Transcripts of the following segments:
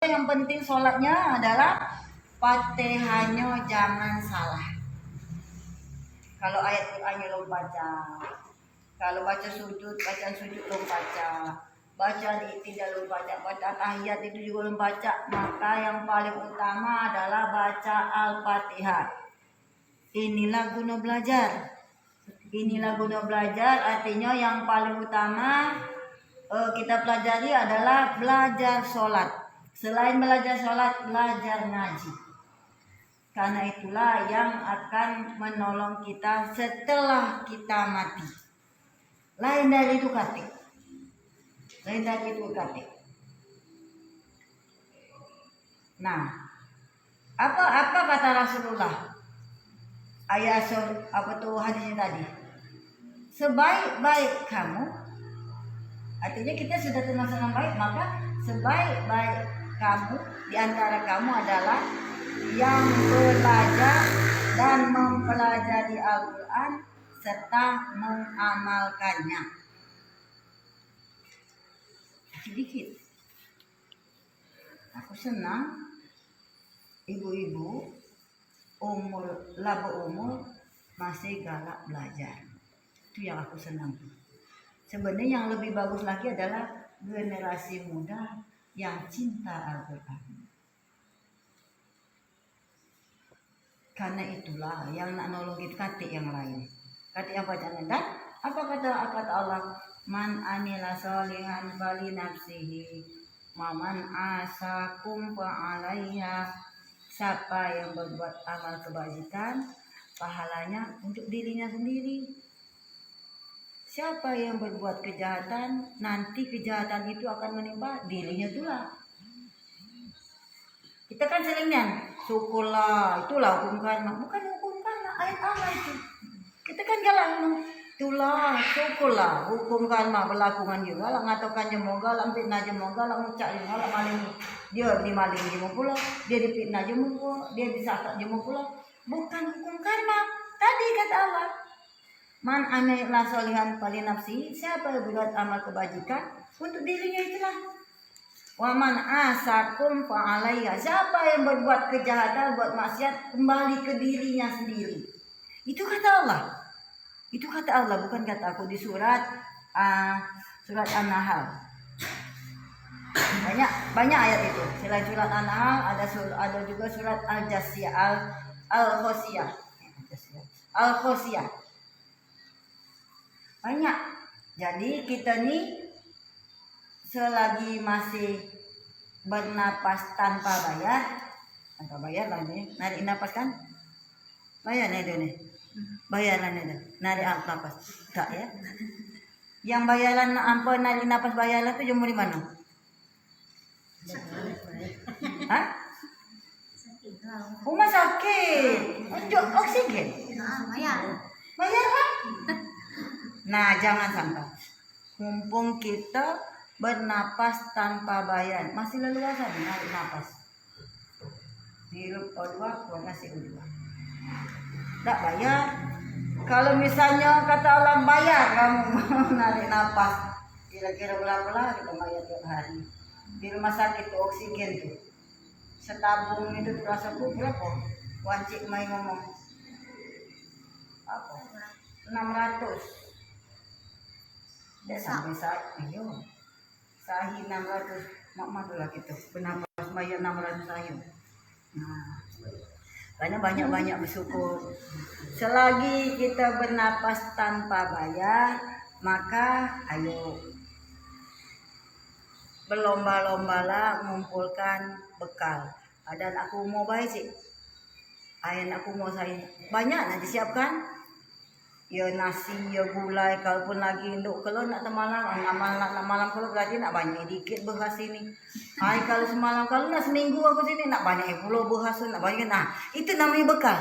Yang penting sholatnya adalah Fatihahnya jangan salah. Kalau ayat Qur'annya lo baca, kalau baca sujud, bacaan sujud lo baca, bacaan i'tidal lo baca, bacaan tahiyat itu juga lo baca, maka yang paling utama adalah baca Al-Fatihah. Inilah guna belajar. Inilah guna belajar, artinya yang paling utama kita pelajari adalah belajar sholat. Selain belajar sholat, belajar ngaji. Karena itulah yang akan menolong kita setelah kita mati. Lain dari itu kate. Lain dari itu kate. Nah, apa kata Rasulullah? Ayat apa tuh hadisnya tadi? Sebaik-baik kamu, artinya kita sudah termasuk yang baik, maka sebaik-baik kamu di antara kamu adalah yang belajar dan mempelajari Al-Quran serta mengamalkannya. Sedikit. Aku senang ibu-ibu laba umur masih galak belajar. Itu yang aku senang. Sebenarnya yang lebih bagus lagi adalah generasi muda yang cinta Al-Quran. Karena itulah yang nak nolong kita yang lain. Kata yang bacaan dan apa kata Allah? Man amila sholihan fali nafsihi, man asakum fa alaiha. Siapa yang berbuat amal kebajikan, pahalanya untuk dirinya sendiri. Siapa yang berbuat kejahatan, nanti kejahatan itu akan menimpa dirinya pula. Kita kan seringnya syukurlah, itulah hukum karma. Bukan hukum karma, ayat Allah itu. Kita kan galak itulah syukurlah hukum karma berlaku dengan dia. Galak ngatakan jemoga, galak fitnah jemoga, galak ngucap jemoga, galak maling. Dia dimaling jemo pula, dia difitnah jemo pula, dia disakak jemo pula. Bukan hukum karma. Tadi kata Allah, man amila sholihan fali nafsi, siapa yang berbuat amal kebajikan untuk dirinya itulah. Waman asakum fa alaiha, siapa yang berbuat kejahatan, buat maksiat, kembali ke dirinya sendiri. Itu kata Allah. Itu kata Allah, bukan kata aku di surat An-Nahl. Banyak ayat itu. Selain surat An-Nahl ada juga surat Al-Jasiyah, Al-Khosiyah. Al-Khosiyah. Banyak. Jadi kita nih selagi masih bernapas tanpa bayar lah nih, narik napas kan? Bayar nih dia nih. Bayaran nih, narik napas. Tak ya? Yang bayaran apa narik napas bayaran itu jumlah di mana? Hah? Rumah sakit. Untuk oksigen. Bayar kan? Nah, jangan sampai. Mumpung kita bernapas tanpa bayar, masih leluasa narik napas. Hirup O2, keluar ngasih O2. Tak bayar. Kalau misalnya kata Allah bayar kamu narik napas, kira-kira berapa lah kita bayar tiap hari. Di rumah sakit tuh oksigen tuh, setabung itu terasa berapa? Wancik main ngomong apa? 600. Dia sampai saat iyo sahi 600 mak lah gitu bernapas bayar 600 sahi. Nah, karena banyak bersyukur. Selagi kita bernapas tanpa bayar, maka ayo berlomba-lombalah mengumpulkan bekal. Dan aku mau baik sih, ayat aku mau saya banyak nanti siapkan. Ya nasi, ya gulai, kalaupun lagi induk kalau nak malam kalau berarti nak banyak dikit beras ini. Hai kalau semalam kalau nak seminggu aku sini nak banyak pulau beras nak banyak. Nah itu namanya bekal.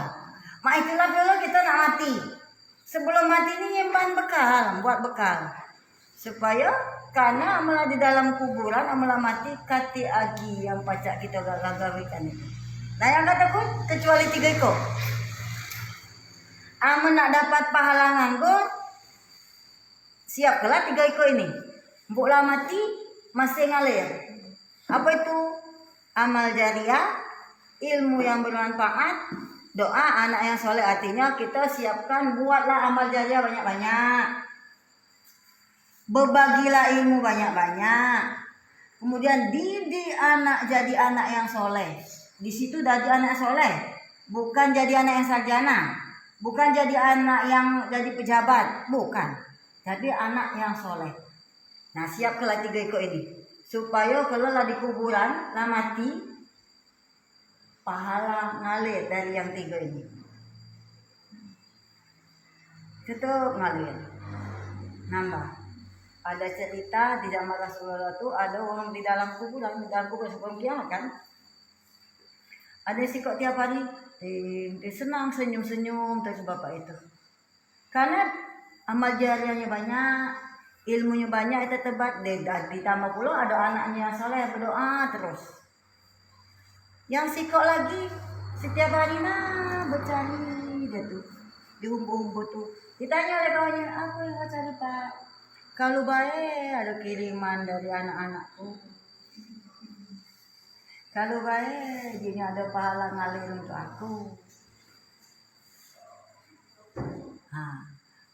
Mak itulah dulu kita nak mati. Sebelum mati ini nyimpan bekal, buat bekal supaya karena amalah di dalam kuburan amalah mati kati agi yang pacak kita gagawikan itu. Nah yang kataku kecuali 3 ekor. Amun nak dapat pahala nganggur, siap kelak 3 ekor ini. Mboklah mati masih ngalir. Apa itu? amal jariah, ilmu yang bermanfaat, doa, anak yang soleh. Artinya kita siapkan, buatlah amal jariah banyak-banyak, berbagilah ilmu banyak-banyak, kemudian didik anak jadi anak yang soleh. Di situ jadi anak soleh, bukan jadi anak yang sarjana, bukan jadi anak yang jadi pejabat, bukan, tapi anak yang soleh. Nah, siapkanlah 3 ekor ini supaya kalau lah di kuburan lah mati, pahala ngalir dari yang 3 ini. Tetap ngalir, nambah. Ada cerita di zaman Rasulullah itu ada orang di dalam kuburan sebelum kiamat kan. Ada si kok tiap hari dia senang senyum-senyum terus bapak itu. Karena amal jariahnya banyak, ilmunya banyak, itu tebat ditambah pula ada anaknya yang soleh yang berdoa terus. Yang si kok lagi setiap hari bercari dia tuh di umbu-umbu tuh. Ditanya oleh kawannya, apa yang kau cari pak? Kalau baik ada kiriman dari anak-anakku. Kalau baik jadi ada pahala ngalir untuk aku.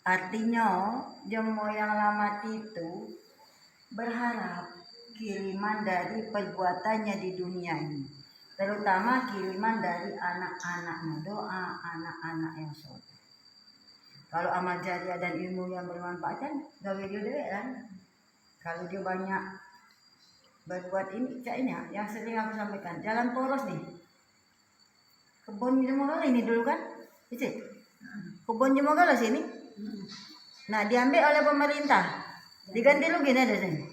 Artinya jemo yang lama itu berharap kiriman dari perbuatannya di dunia ini, terutama kiriman dari anak-anaknya, doa anak-anak yang soleh. Kalau amal jariah dan ilmu yang bermanfaat kan gawe dia dewek kan. Kalau dia banyak berbuat ini, yang sering aku sampaikan, jalan poros nih, kebun Jemogala ini dulu kan, kebun Jemogala sini. Nah, diambil oleh pemerintah, diganti rugi ada sini.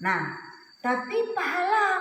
Nah, tapi pahala